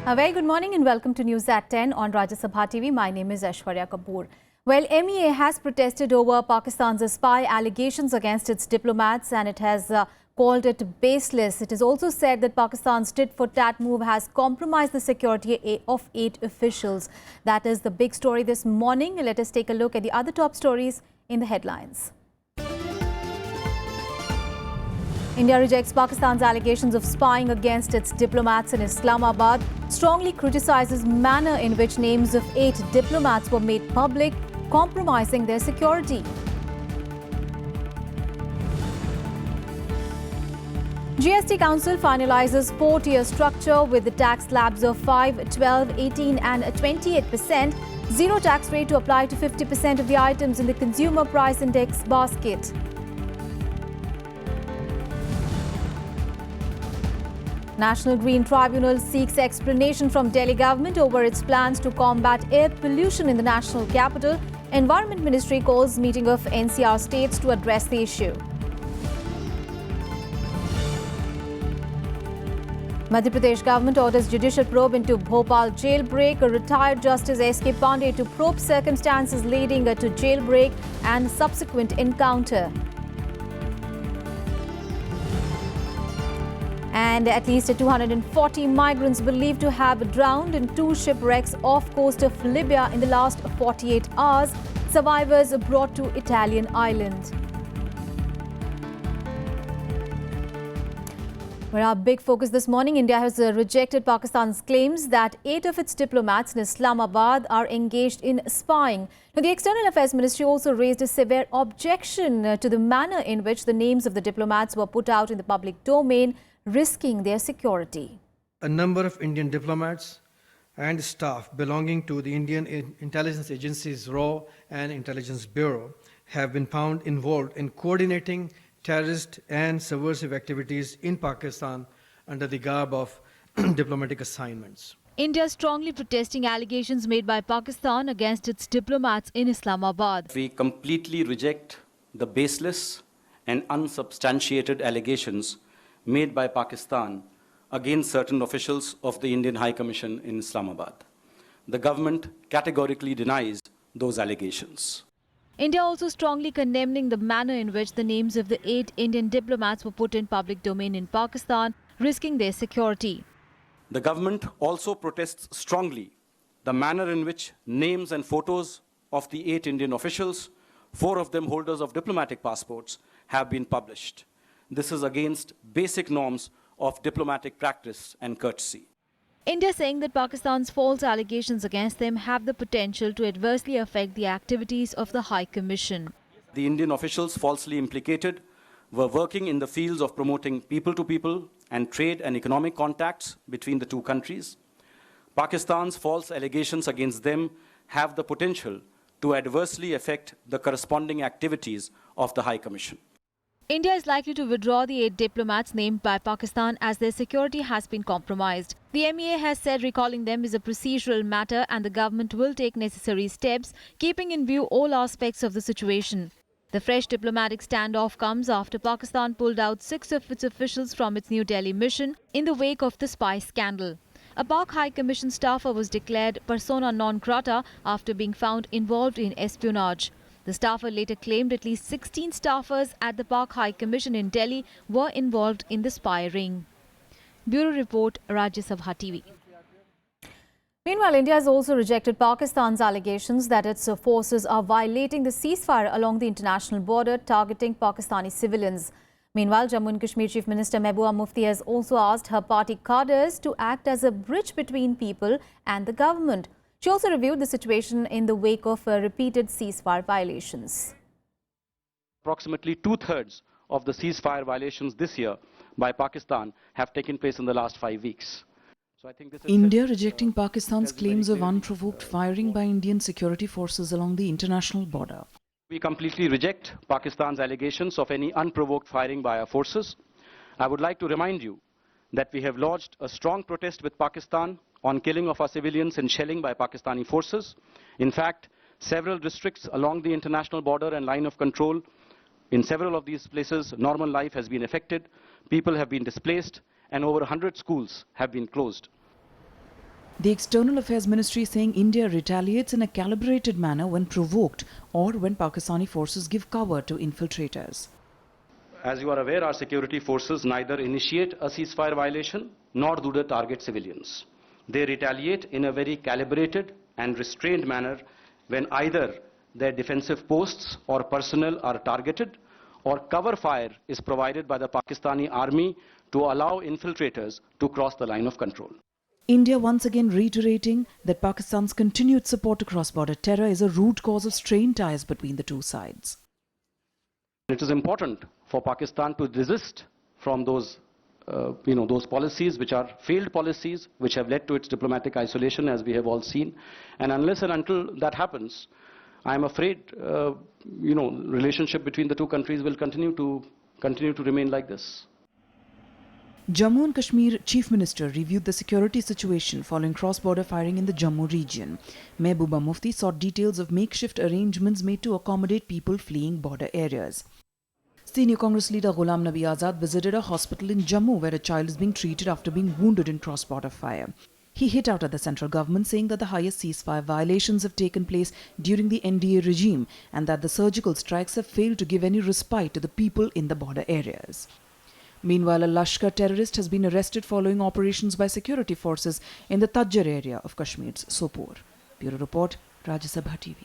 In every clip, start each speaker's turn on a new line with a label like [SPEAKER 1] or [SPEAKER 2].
[SPEAKER 1] A very good morning and welcome to News at 10 on Rajya Sabha TV. My name is Aishwarya Kapoor. Well, MEA has protested over Pakistan's spy allegations against its diplomats and it has called it baseless. It is also said that Pakistan's tit-for-tat move has compromised the security of 8 officials. That is the big story this morning. Let us take a look at the other top stories in the headlines. India rejects Pakistan's allegations of spying against its diplomats in Islamabad, strongly criticizes manner in which names of 8 diplomats were made public, compromising their security. GST Council finalizes 4-tier structure with the tax slabs of 5, 12, 18 and 28%. Zero tax rate to apply to 50% of the items in the Consumer Price Index basket. National Green Tribunal seeks explanation from Delhi government over its plans to combat air pollution in the national capital. Environment Ministry calls meeting of NCR states to address the issue. Madhya Pradesh government orders judicial probe into Bhopal jailbreak. A retired Justice S.K. Pandey to probe circumstances leading to jailbreak and subsequent encounter. And at least 240 migrants believed to have drowned in 2 shipwrecks off coast of Libya in the last 48 hours. Survivors brought to Italian island. For our big focus this morning, India has rejected Pakistan's claims that 8 of its diplomats in Islamabad are engaged in spying. Now, the External Affairs Ministry also raised a severe objection to the manner in which the names of the diplomats were put out in the public domain, risking their security.
[SPEAKER 2] A number of Indian diplomats and staff belonging to the Indian intelligence agencies RAW and Intelligence Bureau have been found involved in coordinating terrorist and subversive activities in Pakistan under the garb of diplomatic assignments.
[SPEAKER 1] India is strongly protesting allegations made by Pakistan against its diplomats in Islamabad.
[SPEAKER 3] We completely reject the baseless and unsubstantiated allegations made by Pakistan against certain officials of the Indian High Commission in Islamabad. The government categorically denies those allegations.
[SPEAKER 1] India also strongly condemning the manner in which the names of the 8 Indian diplomats were put in public domain in Pakistan, risking their security.
[SPEAKER 3] The government also protests strongly the manner in which names and photos of the 8 Indian officials, 4 of them holders of diplomatic passports, have been published. This is against basic norms of diplomatic practice and courtesy.
[SPEAKER 1] India saying that Pakistan's false allegations against them have the potential to adversely affect the activities of the High Commission.
[SPEAKER 3] The Indian officials falsely implicated were working in the fields of promoting people-to-people and trade and economic contacts between the 2 countries. Pakistan's false allegations against them have the potential to adversely affect the corresponding activities of the High Commission.
[SPEAKER 1] India is likely to withdraw the 8 diplomats named by Pakistan as their security has been compromised. The MEA has said recalling them is a procedural matter and the government will take necessary steps, keeping in view all aspects of the situation. The fresh diplomatic standoff comes after Pakistan pulled out 6 of its officials from its New Delhi mission in the wake of the spy scandal. A Pak High Commission staffer was declared persona non grata after being found involved in espionage. The staffer later claimed at least 16 staffers at the Pak High Commission in Delhi were involved in the spy ring. Bureau Report, Rajya Sabha TV. Meanwhile, India has also rejected Pakistan's allegations that its forces are violating the ceasefire along the international border, targeting Pakistani civilians. Meanwhile, Jammu and Kashmir Chief Minister Mehbooba Mufti has also asked her party cadres to act as a bridge between people and the government. She also reviewed the situation in the wake of repeated ceasefire violations.
[SPEAKER 3] Approximately 2/3 of the ceasefire violations this year by Pakistan have taken place in the last 5 weeks. So I think this is
[SPEAKER 4] India rejecting Pakistan's claims of unprovoked firing by Indian security forces along the international border.
[SPEAKER 3] We completely reject Pakistan's allegations of any unprovoked firing by our forces. I would like to remind you that we have lodged a strong protest with Pakistan on killing of our civilians and shelling by Pakistani forces. In fact, several districts along the international border and line of control, in several of these places, normal life has been affected, people have been displaced, and over 100 schools have been closed.
[SPEAKER 4] The External Affairs Ministry is saying India retaliates in a calibrated manner when provoked or when Pakistani forces give cover to infiltrators.
[SPEAKER 3] As you are aware, our security forces neither initiate a ceasefire violation nor do they target civilians. They retaliate in a very calibrated and restrained manner when either their defensive posts or personnel are targeted or cover fire is provided by the Pakistani army to allow infiltrators to cross the line of control.
[SPEAKER 4] India once again reiterating that Pakistan's continued support to cross-border terror is a root cause of strained ties between the two sides.
[SPEAKER 3] It is important for Pakistan to desist from those policies which are failed policies, which have led to its diplomatic isolation, as we have all seen. And unless and until that happens, I am afraid, relationship between the two countries will continue to remain like this.
[SPEAKER 4] Jammu and Kashmir Chief Minister reviewed the security situation following cross-border firing in the Jammu region. Mehbooba Mufti sought details of makeshift arrangements made to accommodate people fleeing border areas. Senior Congress leader Ghulam Nabi Azad visited a hospital in Jammu where a child is being treated after being wounded in cross-border fire. He hit out at the central government, saying that the highest ceasefire violations have taken place during the NDA regime and that the surgical strikes have failed to give any respite to the people in the border areas. Meanwhile, a Lashkar terrorist has been arrested following operations by security forces in the Tajjar area of Kashmir's Sopore. Bureau Report, Rajya Sabha TV.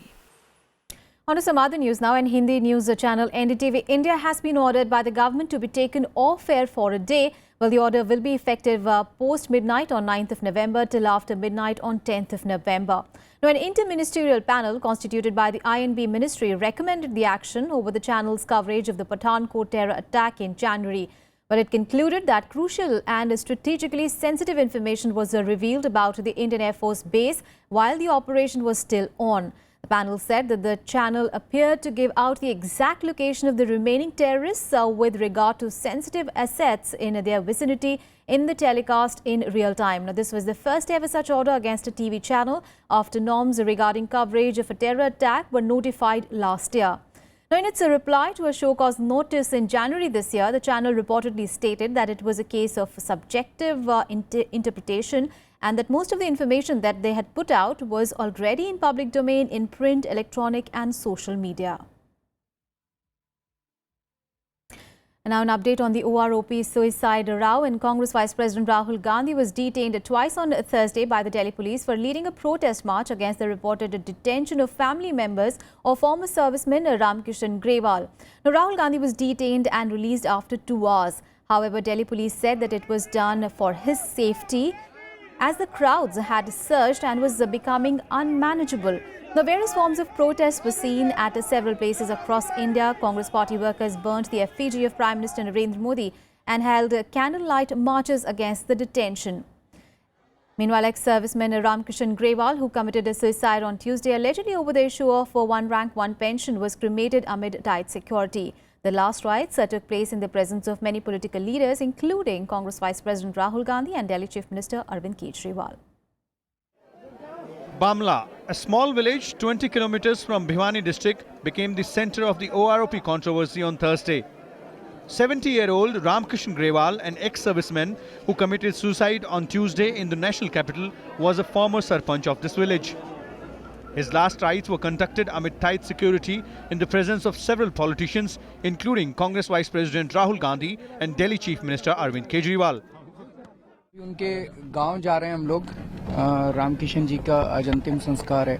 [SPEAKER 1] On to some other news now. In Hindi news channel NDTV India has been ordered by the government to be taken off air for a day. Well, the order will be effective post-midnight on 9th of November till after midnight on 10th of November. Now, an interministerial panel constituted by the INB Ministry recommended the action over the channel's coverage of the Pathankot terror attack in January. But it concluded that crucial and strategically sensitive information was revealed about the Indian Air Force base while the operation was still on. The panel said that the channel appeared to give out the exact location of the remaining terrorists with regard to sensitive assets in their vicinity in the telecast in real time. Now, this was the first ever such order against a TV channel after norms regarding coverage of a terror attack were notified last year. Now, in its reply to a show-cause notice in January this year, the channel reportedly stated that it was a case of subjective interpretation and that most of the information that they had put out was already in public domain in print, electronic and social media. And now an update on the OROP suicide row. And Congress Vice President Rahul Gandhi was detained twice on Thursday by the Delhi police for leading a protest march against the reported detention of family members of former serviceman Ramkishan Grewal. Now, Rahul Gandhi was detained and released after 2 hours. However, Delhi police said that it was done for his safety as the crowds had surged and was becoming unmanageable. The various forms of protests were seen at several places across India. Congress party workers burnt the effigy of Prime Minister Narendra Modi and held candlelight marches against the detention. Meanwhile, ex-serviceman Ramkishan Grewal, who committed suicide on Tuesday allegedly over the issue of one rank, one pension, was cremated amid tight security. The last riots took place in the presence of many political leaders, including Congress Vice President Rahul Gandhi and Delhi Chief Minister Arvind Kejriwal.
[SPEAKER 5] Bamla, a small village 20 kilometers from Bhiwani district, became the center of the OROP controversy on Thursday. 70-year-old Ramkishan Grewal, an ex-serviceman who committed suicide on Tuesday in the national capital, was a former sarpanch of this village. His last rites were conducted amid tight security in the presence of several politicians, including Congress Vice President Rahul Gandhi and Delhi Chief Minister Arvind Kejriwal.
[SPEAKER 6] उनके गांव जा रहे हैं हम लोग, रामकिशन जी का आज अंतिम संस्कार है,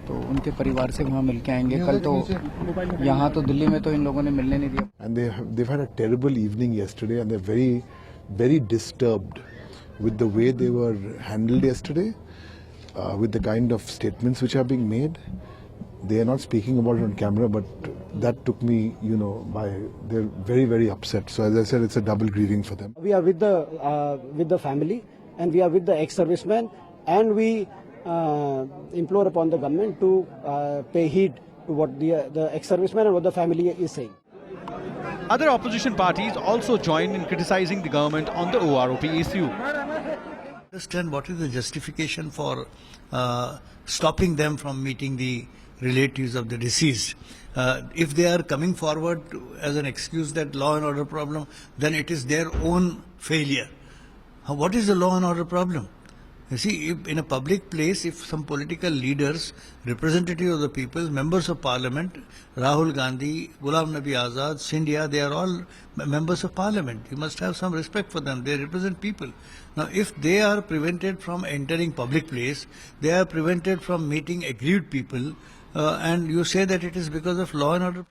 [SPEAKER 6] तो उनके परिवार से वहां मिलके आएंगे। कल तो यहाँ तो दिल्ली में तो इन लोगों ने मिलने नहीं दिया।
[SPEAKER 7] And they've had a terrible evening yesterday, and they're very disturbed with the way they were handled yesterday, with the kind of statements which are being made. They are not speaking about it on camera, but that took me, they're very, very upset. So as I said, it's a double grieving for them.
[SPEAKER 8] We are with the family, and we are with the ex-servicemen, and we implore upon the government to pay heed to what the ex-servicemen and what the family is saying.
[SPEAKER 5] Other opposition parties also joined in criticizing the government on the OROP issue.
[SPEAKER 9] Understand what is the justification for stopping them from meeting the relatives of the deceased. If they are coming forward as an excuse that law and order problem, then it is their own failure. What is the law and order problem? You see, if in a public place, if some political leaders, representatives of the people, members of parliament, Rahul Gandhi, Ghulam Nabi Azad, Scindia, they are all members of parliament. You must have some respect for them. They represent people. Now, if they are prevented from entering public place, they are prevented from meeting aggrieved people, and you say that it is because of law and order.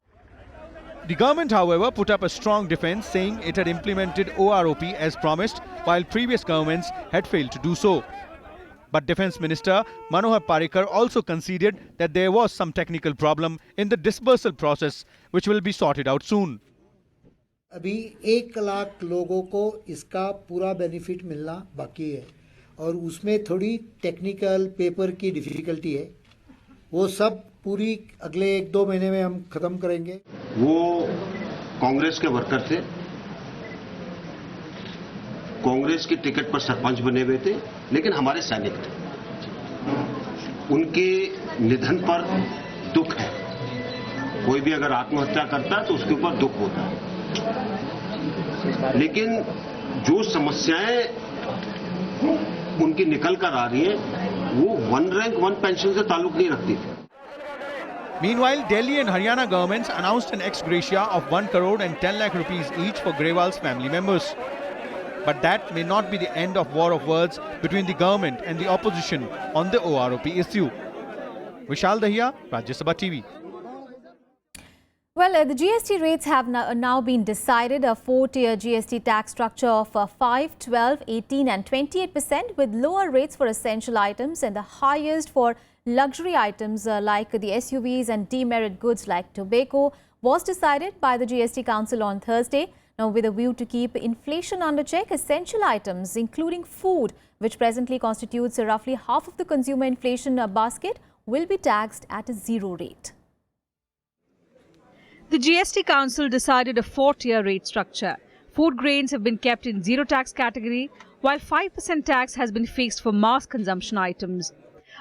[SPEAKER 5] The government, however, put up a strong defence, saying it had implemented OROP as promised, while previous governments had failed to do so. But Defence Minister Manohar Parrikar also conceded that there was some technical problem in the dispersal process, which will be sorted out soon.
[SPEAKER 10] अभी 1 लाख लोगों को इसका पूरा benefit मिलना बाकी है और उसमें थोड़ी टेक्निकल पेपर की डिफिकल्टी है, वो सब पूरी अगले 1-2 महीने में हम खत्म करेंगे।
[SPEAKER 11] वो कांग्रेस के वर्कर थे, कांग्रेस की टिकट पर सरपंच बने हुए थे, लेकिन हमारे सैनिक थे। उनके निधन पर दुख है। कोई भी अगर आत्महत्या करता है तो उसके ऊपर दुख होता है, लेकिन जो समस्याएं उनकी निकल कर आ रही है वो 1 रैंक 1 पेंशन से ताल्लुक नहीं रखती थी।
[SPEAKER 5] Meanwhile, Delhi and Haryana governments announced an ex gratia of 1 crore and 10 lakh rupees each for Grewal's family members. But that may not be the end of war of words between the government and the opposition on the OROP issue. Vishal Dahiya, Rajya Sabha TV.
[SPEAKER 1] Well, the GST rates have now been decided. A 4-tier GST tax structure of 5, 12, 18 and 28%, with lower rates for essential items and the highest for luxury items like the SUVs and demerit goods like tobacco, was decided by the GST Council on Thursday. Now, with a view to keep inflation under check, essential items including food, which presently constitutes roughly half of the consumer inflation basket, will be taxed at a 0 rate.
[SPEAKER 12] The GST Council decided a 4-tier rate structure. Food grains have been kept in zero tax category, while 5% tax has been fixed for mass consumption items.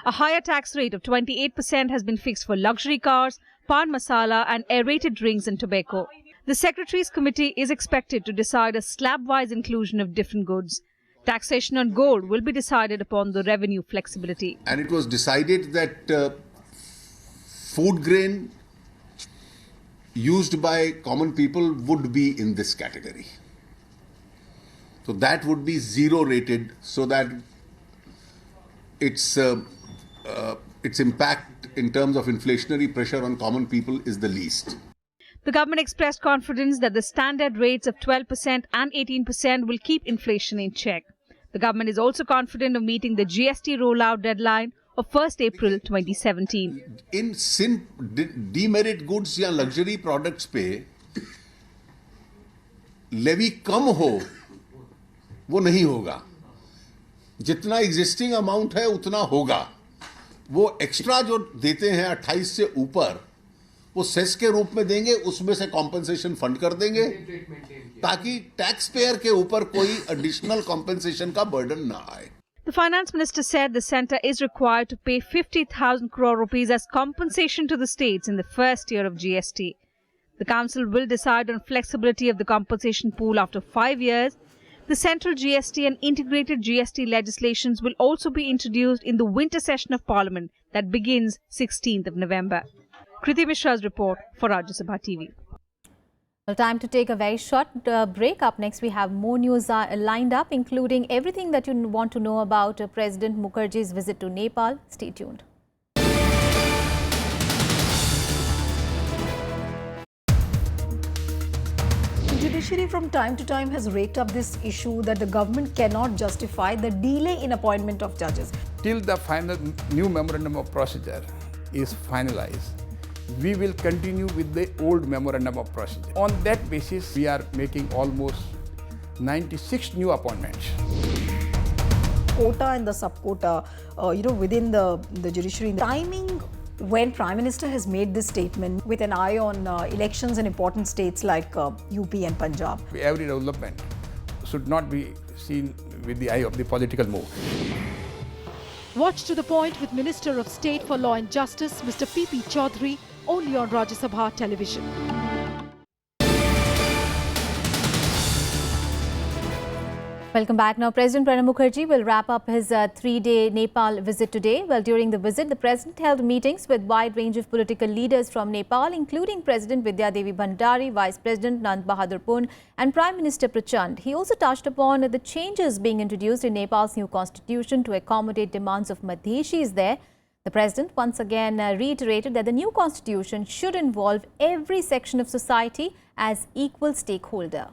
[SPEAKER 12] A higher tax rate of 28% has been fixed for luxury cars, pan masala and aerated drinks and tobacco. The Secretaries Committee is expected to decide a slab-wise inclusion of different goods. Taxation on gold will be decided upon the revenue flexibility.
[SPEAKER 13] And it was decided that food grain used by common people would be in this category. So that would be 0 rated, so that its impact in terms of inflationary pressure on common people is the least.
[SPEAKER 12] The government expressed confidence that the standard rates of 12% and 18% will keep inflation in check. The government is also confident of meeting the GST rollout deadline of 1st April 2017.
[SPEAKER 13] In demerit goods या luxury products पे levy कम हो वो नहीं होगा, जितना existing amount है उतना होगा। वो extra जो देते हैं 28 से ऊपर वो सेस के रूप में देंगे, उसमें से कॉम्पेंसेशन फंड कर देंगे ताकि टैक्स पेयर के ऊपर कोई एडिशनल कॉम्पेंसेशन का बर्डन ना आए।
[SPEAKER 12] The Finance Minister said the centre is required to pay 50,000 crore rupees as compensation to the states in the first year of GST. The Council will decide on flexibility of the compensation pool after 5 years. The central GST and integrated GST legislations will also be introduced in the winter session of Parliament that begins 16th of November. Kriti Mishra's report for Rajya Sabha TV.
[SPEAKER 1] Well, time to take a very short break. Up next, we have more news lined up, including everything that you want to know about President Mukherjee's visit to Nepal. Stay tuned.
[SPEAKER 14] The judiciary from time to time has raked up this issue that the government cannot justify the delay in appointment of judges.
[SPEAKER 6] Till the final new memorandum of procedure is finalized, we will continue with the old memorandum of procedure. On that basis, we are making almost 96 new appointments.
[SPEAKER 14] Quota and the sub-quota, within the judiciary. Timing when Prime Minister has made this statement with an eye on elections in important states like UP and Punjab.
[SPEAKER 6] Every development should not be seen with the eye of the political move.
[SPEAKER 15] Watch to the point with Minister of State for Law and Justice, Mr. P.P. Chaudhary, only on Rajya Sabha television.
[SPEAKER 1] Welcome back. Now, President Pranab Mukherjee will wrap up his three-day Nepal visit today. Well, during the visit, the president held meetings with a wide range of political leaders from Nepal, including President Vidya Devi Bhandari, Vice President Nand Bahadur Pun and Prime Minister Prachand. He also touched upon the changes being introduced in Nepal's new constitution to accommodate demands of Madhyeshis there. The president once again reiterated that the new constitution should involve every section of society as equal stakeholder.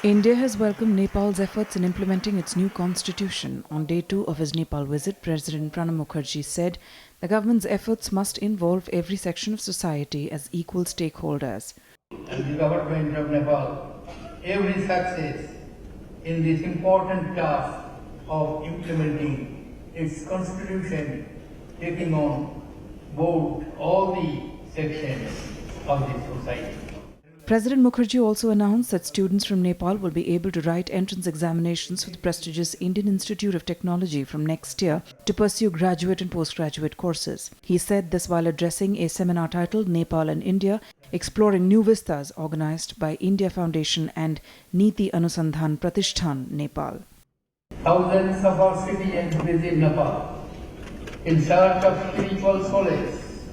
[SPEAKER 4] India has welcomed Nepal's efforts in implementing its new constitution. On day 2 of his Nepal visit, President Pranab Mukherjee said the government's efforts must involve every section of society as equal stakeholders.
[SPEAKER 16] And the government of Nepal, every success in this important task of implementing its constitution, taking on board all the sections of the society.
[SPEAKER 4] President Mukherjee also announced that students from Nepal will be able to write entrance examinations for the prestigious Indian Institute of Technology from next year to pursue graduate and postgraduate courses. He said this while addressing a seminar titled Nepal and India, Exploring New Vistas, organized by India Foundation and Niti Anusandhan Pratishthan, Nepal.
[SPEAKER 16] Thousands of our citizens visit Nepal in search of spiritual solace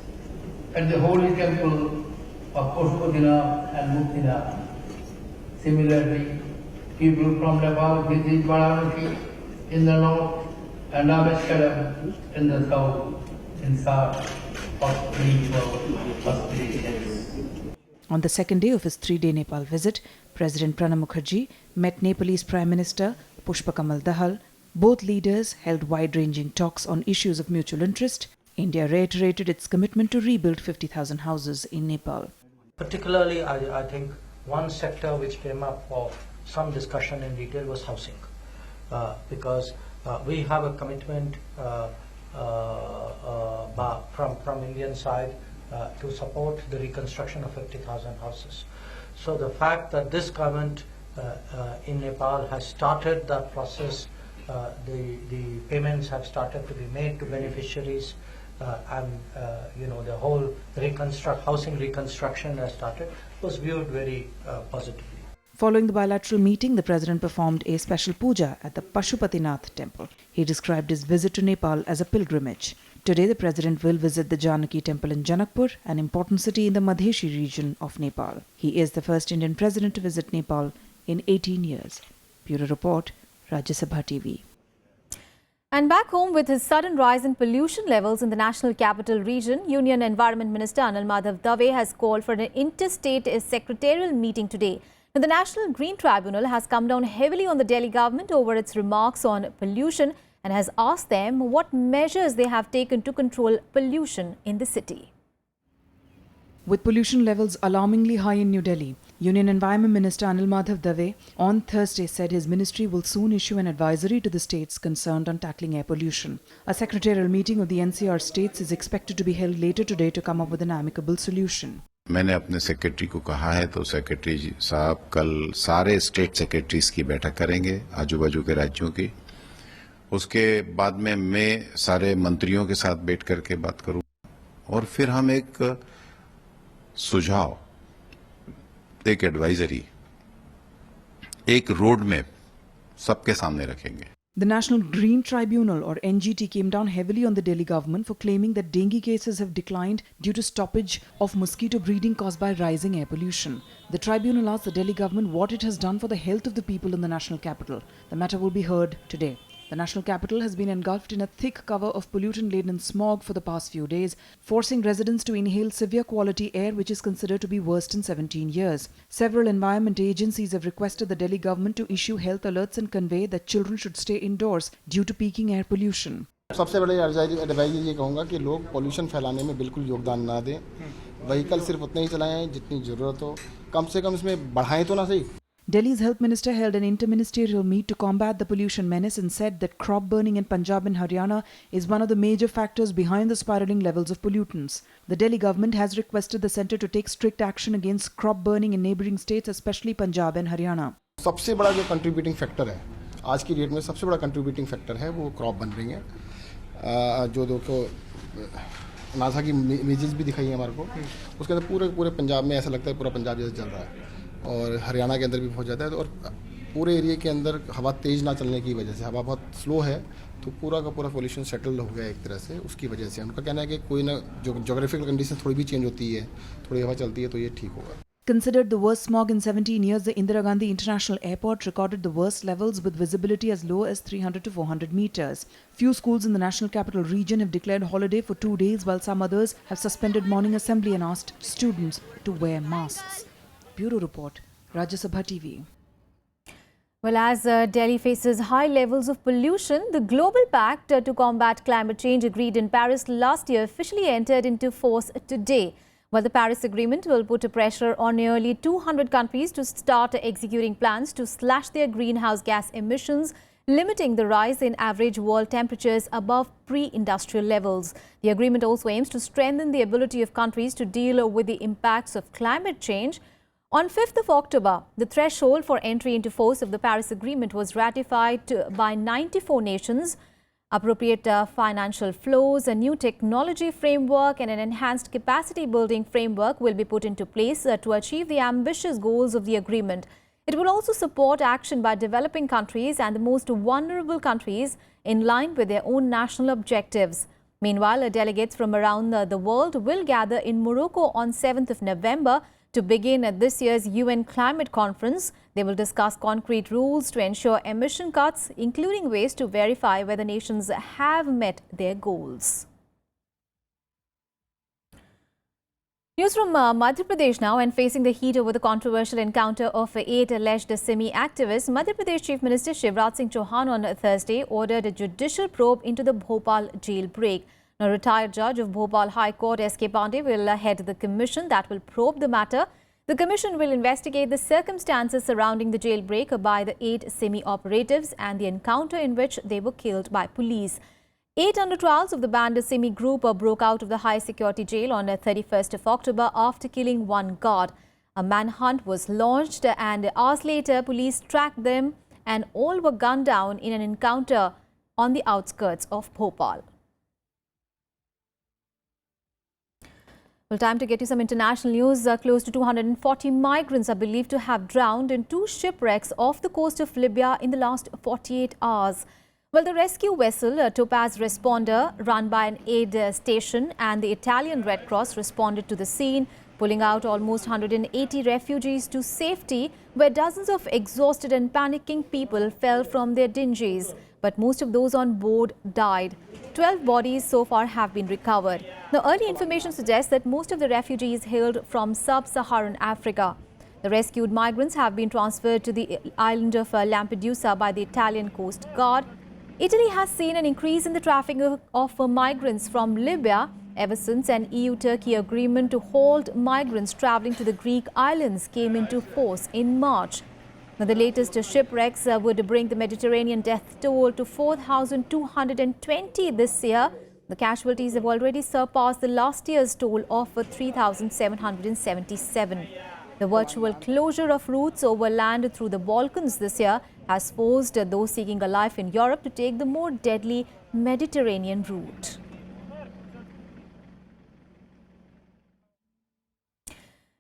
[SPEAKER 16] at the holy temple of Pashupatinath and Muktinath. Similarly, people from Nepal visit Varanasi in the north and Rameshwaram in the south in search of spiritual aspirations.
[SPEAKER 4] On the second day of his 3-day Nepal visit, President Pranab Mukherjee met Nepalese Prime Minister Pushpakamal Dahal. Both leaders held wide-ranging talks on issues of mutual interest. India reiterated its commitment to rebuild 50,000 houses in Nepal.
[SPEAKER 17] Particularly, I think one sector which came up for some discussion in detail was housing, because we have a commitment from Indian side to support the reconstruction of 50,000 houses. So the fact that this government in Nepal has started that process, the payments have started to be made to beneficiaries, and the whole housing reconstruction has started, was viewed very positively.
[SPEAKER 4] Following the bilateral meeting, the president performed a special puja at the Pashupatinath temple. He described his visit to Nepal as a pilgrimage. Today, the president will visit the Janaki temple in Janakpur, an important city in the Madhyeshi region of Nepal. He is the first Indian president to visit Nepal in 18 years. Bureau Report, Rajya Sabha TV.
[SPEAKER 1] And back home, with his sudden rise in pollution levels in the national capital region, Union Environment Minister Anil Madhav Dave has called for an interstate secretarial meeting today. Now, the National Green Tribunal has come down heavily on the Delhi government over its remarks on pollution and has asked them what measures they have taken to control pollution in the city.
[SPEAKER 4] With pollution levels alarmingly high in New Delhi, Union Environment Minister Anil Madhav Dave on Thursday said his ministry will soon issue an advisory to the states concerned on tackling air pollution. A secretarial meeting of the NCR states is expected to be held later today to come up with an amicable solution.
[SPEAKER 18] मैंने अपने secretary को कहा है तो secretary साहब कल सारे state secretaries की बैठक करेंगे आजू बाजू के राज्यों की. उसके बाद में मैं सारे मंत्रियों के साथ बैठ करके बात करूं और फिर हम एक सुझाव, एक एडवाइजरी, एक रोड मैप सबके सामने रखेंगे.
[SPEAKER 4] The National Green Tribunal or NGT came down heavily on the Delhi government for claiming that dengue cases have declined due to stoppage of mosquito breeding caused by rising air pollution. The tribunal asked the Delhi government what it has done for the health of the people in the national capital. The matter will be heard today. The national capital has been engulfed in a thick cover of pollutant-laden smog for the past few days, forcing residents to inhale severe quality air which is considered to be worst in 17 years. Several environment agencies have requested the Delhi government to issue health alerts and convey that children should stay indoors due to peaking air pollution.
[SPEAKER 19] सबसे बड़ी advice ये कहूँगा कि लोग pollution फैलाने में बिल्कुल योगदान ना दें. व्हीकल सिर्फ उतने ही चलाएं जितनी ज़रूरत हो. कम से कम इसमें बढ़ाएं तो ना सही.
[SPEAKER 4] Delhi's health minister held an interministerial meet to combat the pollution menace and said that crop burning in Punjab and Haryana is one of the major factors behind the spiraling levels of pollutants. The Delhi government has requested the centre to take strict action against crop burning in neighbouring states, especially Punjab and Haryana.
[SPEAKER 19] सबसे बड़ा जो contributing factor है आज की date में, सबसे बड़ा contributing factor है वो क्रॉप बर्निंग है. जो देखो नासा की इमेजेस भी दिखाई है हमारे को, उसके अंदर पूरे पंजाब में ऐसा लगता है पूरा पंजाब जैसे चल रहा है और हरियाणा के अंदर भी बहुत ज़्यादा है. और पूरे एरिया के अंदर हवा तेज़ ना चलने की वजह से, हवा बहुत स्लो है, तो पूरा का पूरा पोल्यूशन सेटल हो गया एक तरह से, उसकी वजह से उनका कहना है कि कोई ना जो जोग्राफिकल कंडीशन थोड़ी भी चेंज होती है, थोड़ी हवा चलती है तो ये ठीक होगा.
[SPEAKER 4] Considered the worst smog in 17 years, the Indira Gandhi International Airport recorded the worst levels with visibility as low as 300 to 400 meters. Few schools in the national capital region have declared holiday for 2 days, while some others have suspended morning assembly and asked students to wear masks. Bureau Report, Rajya Sabha TV.
[SPEAKER 1] Well, as Delhi faces high levels of pollution, the Global Pact to combat climate change agreed in Paris last year officially entered into force today. While the Paris Agreement will put a pressure on nearly 200 countries to start executing plans to slash their greenhouse gas emissions, limiting the rise in average world temperatures above pre-industrial levels. The agreement also aims to strengthen the ability of countries to deal with the impacts of climate change. On 5th of October, the threshold for entry into force of the Paris Agreement was ratified by 94 nations. Appropriate financial flows, a new technology framework and an enhanced capacity building framework will be put into place to achieve the ambitious goals of the agreement. It will also support action by developing countries and the most vulnerable countries in line with their own national objectives. Meanwhile, delegates from around the world will gather in Morocco on 7th of November to begin at this year's UN Climate Conference. They will discuss concrete rules to ensure emission cuts, including ways to verify whether nations have met their goals. News from Madhya Pradesh now, and facing the heat over the controversial encounter of 8 alleged semi-activists, Madhya Pradesh Chief Minister Shivraj Singh Chauhan on Thursday ordered a judicial probe into the Bhopal jailbreak. Now, retired judge of Bhopal High Court S.K. Pandey will head the commission that will probe the matter. The commission will investigate the circumstances surrounding the jailbreak by the 8 semi-operatives and the encounter in which they were killed by police. 8 under-trials of the banned semi group broke out of the high security jail on 31st of October after killing one guard. A manhunt was launched and hours later police tracked them and all were gunned down in an encounter on the outskirts of Bhopal. Well, time to get you some international news. Close to 240 migrants are believed to have drowned in 2 shipwrecks off the coast of Libya in the last 48 hours. Well, the rescue vessel Topaz Responder, run by an aid station, and the Italian Red Cross responded to the scene, pulling out almost 180 refugees to safety, where dozens of exhausted and panicking people fell from their dinghies. But most of those on board died. 12 bodies so far have been recovered. Now, early information suggests that most of the refugees hailed from sub-Saharan Africa. The rescued migrants have been transferred to the island of Lampedusa by the Italian Coast Guard. Italy has seen an increase in the trafficking of migrants from Libya ever since an EU-Turkey agreement to halt migrants travelling to the Greek islands came into force in March. Now, the latest shipwrecks would bring the Mediterranean death toll to 4,220 this year. The casualties have already surpassed the last year's toll of 3,777. The virtual closure of routes over land through the Balkans this year has forced those seeking a life in Europe to take the more deadly Mediterranean route.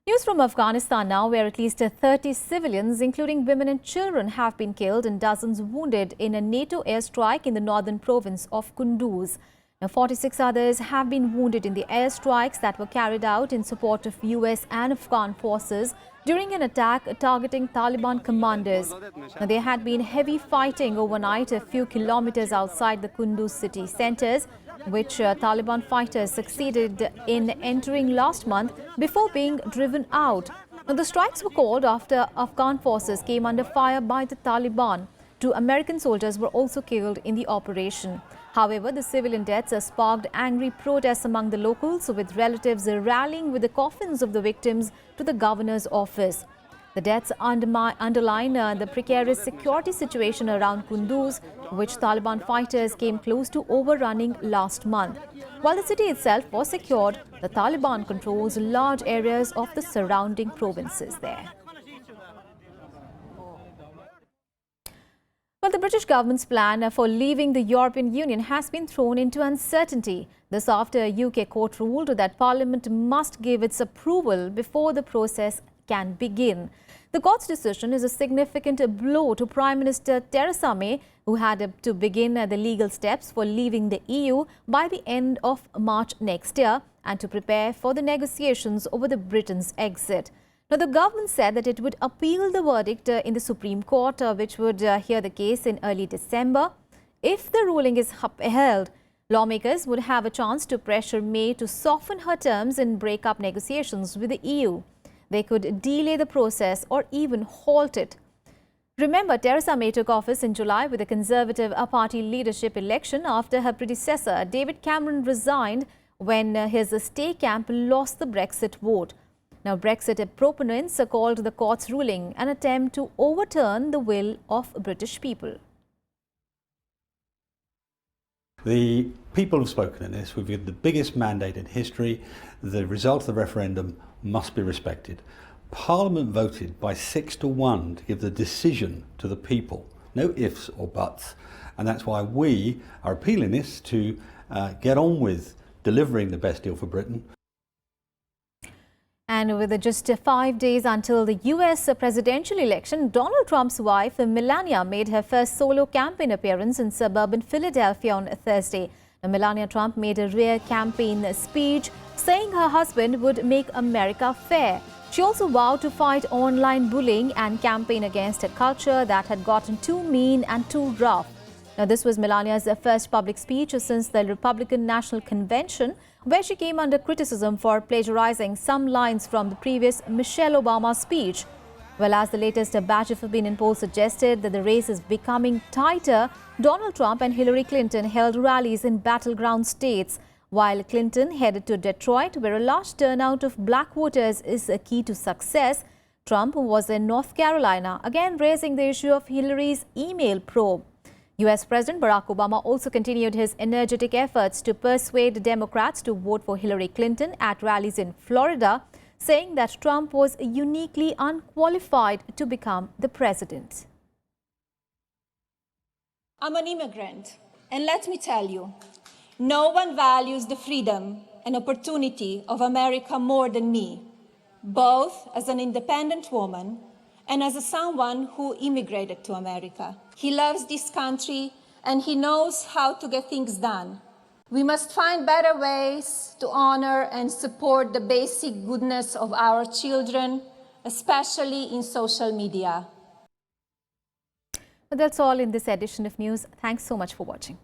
[SPEAKER 1] News from Afghanistan now, where at least 30 civilians, including women and children, have been killed and dozens wounded in a NATO airstrike in the northern province of Kunduz. Now, 46 others have been wounded in the airstrikes that were carried out in support of US and Afghan forces during an attack targeting Taliban commanders. Now, there had been heavy fighting overnight a few kilometers outside the Kunduz city centers, which Taliban fighters succeeded in entering last month before being driven out. Now, the strikes were called after Afghan forces came under fire by the Taliban. 2 American soldiers were also killed in the operation. However, the civilian deaths sparked angry protests among the locals, with relatives rallying with the coffins of the victims to the governor's office. The deaths underline the precarious security situation around Kunduz, which Taliban fighters came close to overrunning last month. While the city itself was secured, the Taliban controls large areas of the surrounding provinces there. Well, the British government's plan for leaving the European Union has been thrown into uncertainty. This after a UK court ruled that Parliament must give its approval before the process can begin. The court's decision is a significant blow to Prime Minister Theresa May, who had to begin the legal steps for leaving the EU by the end of March next year and to prepare for the negotiations over the Britain's exit. Now, the government said that it would appeal the verdict in the Supreme Court, which would hear the case in early December. If the ruling is upheld, lawmakers would have a chance to pressure May to soften her terms and break up negotiations with the EU. They could delay the process or even halt it. Remember, Theresa May took office in July with a Conservative Party leadership election after her predecessor, David Cameron, resigned when his stay camp lost the Brexit vote. Now, Brexit proponents called the court's ruling an attempt to overturn the will of British people.
[SPEAKER 20] The people have spoken in this. We've had the biggest mandate in history. The result of the referendum must be respected. Parliament voted by 6-1 to give the decision to the people. No ifs or buts. And that's why we are appealing this to get on with delivering the best deal for Britain.
[SPEAKER 1] And with just 5 days until the US presidential election, Donald Trump's wife, Melania, made her first solo campaign appearance in suburban Philadelphia on Thursday. Now, Melania Trump made a rare campaign speech saying her husband would make America fair. She also vowed to fight online bullying and campaign against a culture that had gotten too mean and too rough. Now, this was Melania's first public speech since the Republican National Convention, where she came under criticism for plagiarizing some lines from the previous Michelle Obama speech. Well, as the latest batch of opinion polls suggested that the race is becoming tighter, Donald Trump and Hillary Clinton held rallies in battleground states, while Clinton headed to Detroit, where a large turnout of black voters is a key to success. Trump was in North Carolina, again raising the issue of Hillary's email probe. US President Barack Obama also continued his energetic efforts to persuade Democrats to vote for Hillary Clinton at rallies in Florida, saying that Trump was uniquely unqualified to become the president.
[SPEAKER 21] I'm an immigrant, and let me tell you, no one values the freedom and opportunity of America more than me, both as an independent woman and as someone who immigrated to America. He loves this country and he knows how to get things done. We must find better ways to honor and support the basic goodness of our children, especially in social media.
[SPEAKER 1] That's all in this edition of news. Thanks so much for watching.